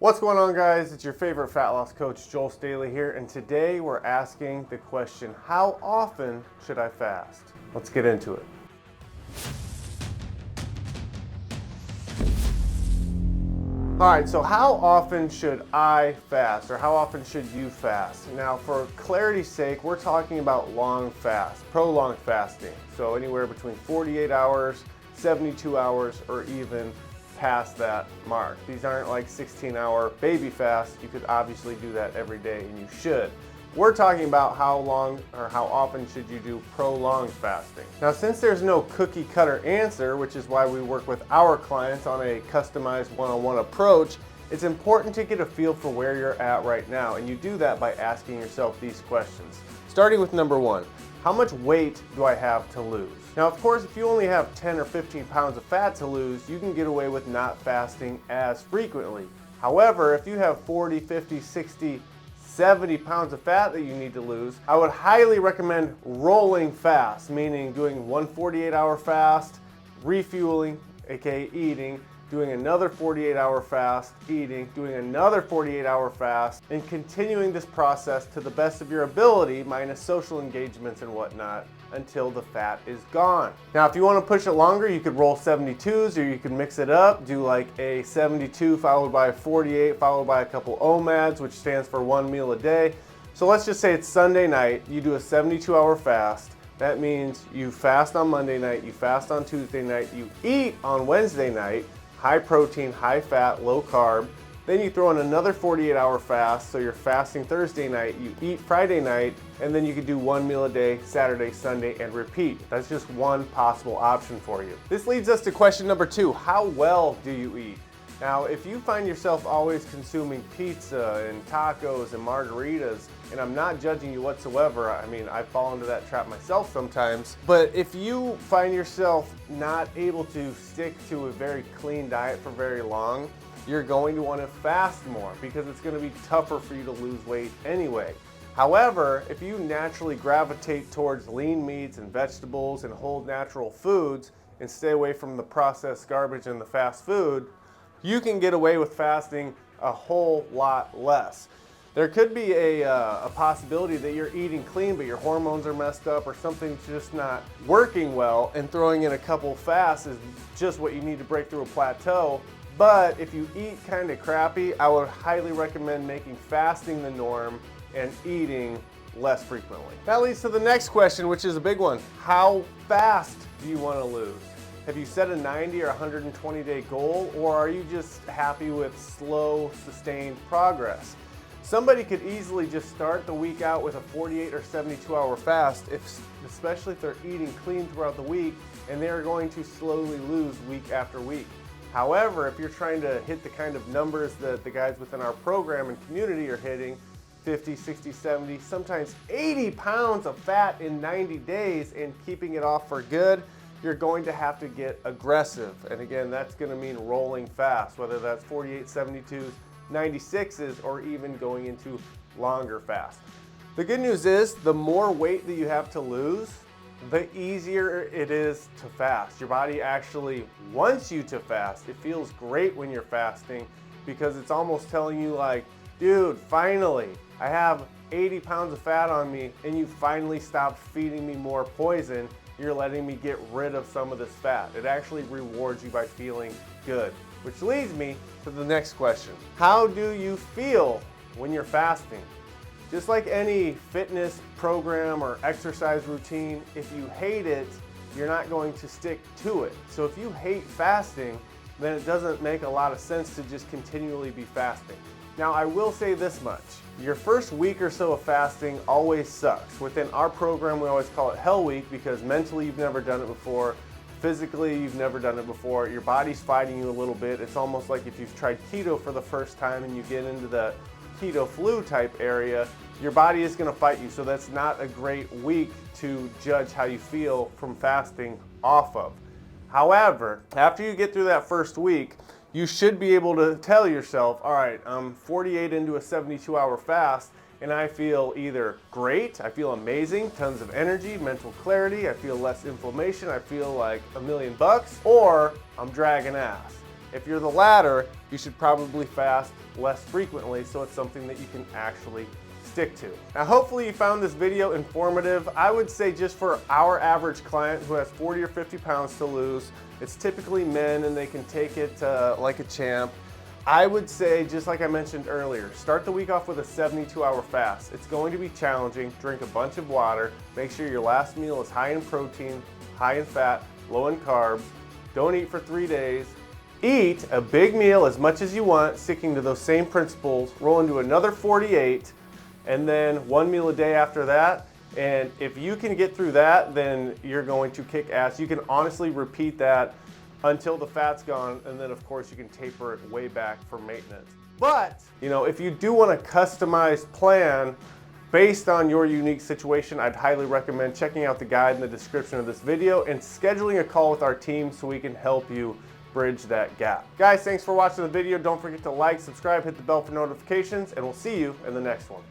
What's going on, guys? It's your favorite fat loss coach, Joel Staley here, and today we're asking the question, how often should I fast? Let's get into it. All right, so how often should I fast, or how often should you fast? Now, for clarity's sake, we're talking about long fast, prolonged fasting. So anywhere between 48 hours, 72 hours, or even past that mark. These aren't like 16-hour baby fasts. You could obviously do that every day, and you should. We're talking about how long or how often should you do prolonged fasting. Now, since there's no cookie cutter answer, which is why we work with our clients on a customized one-on-one approach, it's important to get a feel for where you're at right now, and you do that by asking yourself these questions. Starting with number one, how much weight do I have to lose? Now, of course, if you only have 10 or 15 pounds of fat to lose, you can get away with not fasting as frequently. However, if you have 40, 50, 60, 70 pounds of fat that you need to lose, I would highly recommend rolling fast, meaning doing one 48-hour fast, refueling, aka eating, doing another 48-hour fast, eating, doing another 48-hour fast, and continuing this process to the best of your ability, minus social engagements and whatnot, until the fat is gone. Now, if you want to push it longer, you could roll 72s, or you can mix it up, do like a 72 followed by a 48 followed by a couple OMADs, which stands for one meal a day. So let's just say it's Sunday night, you do a 72-hour fast. That means you fast on Monday night, you fast on Tuesday night, you eat on Wednesday night, high protein, high fat, low carb. Then you throw in another 48-hour fast, so you're fasting Thursday night, you eat Friday night, and then you can do one meal a day, Saturday, Sunday, and repeat. That's just one possible option for you. This leads us to question number two, how well do you eat? Now, if you find yourself always consuming pizza and tacos and margaritas, and I'm not judging you whatsoever, I mean, I fall into that trap myself sometimes, but if you find yourself not able to stick to a very clean diet for very long, you're going to want to fast more because it's going to be tougher for you to lose weight anyway. However, if you naturally gravitate towards lean meats and vegetables and whole natural foods and stay away from the processed garbage and the fast food, you can get away with fasting a whole lot less. There could be a possibility that you're eating clean, but your hormones are messed up or something's just not working well, and throwing in a couple fasts is just what you need to break through a plateau. But if you eat kind of crappy, I would highly recommend making fasting the norm and eating less frequently. That leads to the next question, which is a big one. How fast do you want to lose? Have you set a 90 or 120-day goal, or are you just happy with slow, sustained progress? Somebody could easily just start the week out with a 48 or 72-hour fast, especially if they're eating clean throughout the week, and they're going to slowly lose week after week. However, if you're trying to hit the kind of numbers that the guys within our program and community are hitting, 50, 60, 70, sometimes 80 pounds of fat in 90 days and keeping it off for good, you're going to have to get aggressive. And again, that's going to mean rolling fast, whether that's 48, 72s, 96s, or even going into longer fasts. The good news is the more weight that you have to lose, the easier it is to fast. Your body actually wants you to fast. It feels great when you're fasting because it's almost telling you like, dude, finally, I have 80 pounds of fat on me and you finally stopped feeding me more poison. You're letting me get rid of some of this fat. It actually rewards you by feeling good, which leads me to the next question. How do you feel when you're fasting? Just like any fitness program or exercise routine, if you hate it, you're not going to stick to it. So if you hate fasting, then it doesn't make a lot of sense to just continually be fasting. Now, I will say this much. Your first week or so of fasting always sucks. Within our program, we always call it Hell Week because mentally you've never done it before. Physically, you've never done it before. Your body's fighting you a little bit. It's almost like if you've tried keto for the first time and you get into the keto flu type area, your body is going to fight you. So that's not a great week to judge how you feel from fasting off of. However, after you get through that first week, you should be able to tell yourself, all right, I'm 48 into a 72-hour fast, and I feel either great, I feel amazing, tons of energy, mental clarity, I feel less inflammation, I feel like $1,000,000, or I'm dragging ass. If you're the latter, you should probably fast less frequently so it's something that you can actually stick to. Now hopefully you found this video informative. I would say just for our average client who has 40 or 50 pounds to lose, it's typically men and they can take it like a champ. I would say, just like I mentioned earlier, start the week off with a 72-hour fast. It's going to be challenging. Drink a bunch of water. Make sure your last meal is high in protein, high in fat, low in carbs. Don't eat for 3 days. Eat a big meal as much as you want, sticking to those same principles. Roll into another 48, and then 1 meal a day after that. And if you can get through that, then you're going to kick ass. You can honestly repeat that until the fat's gone, and then of course you can taper it way back for maintenance. But, you know, if you do want a customized plan based on your unique situation, I'd highly recommend checking out the guide in the description of this video and scheduling a call with our team so we can help you bridge that gap. Guys, thanks for watching the video. Don't forget to like, subscribe, hit the bell for notifications, and we'll see you in the next one.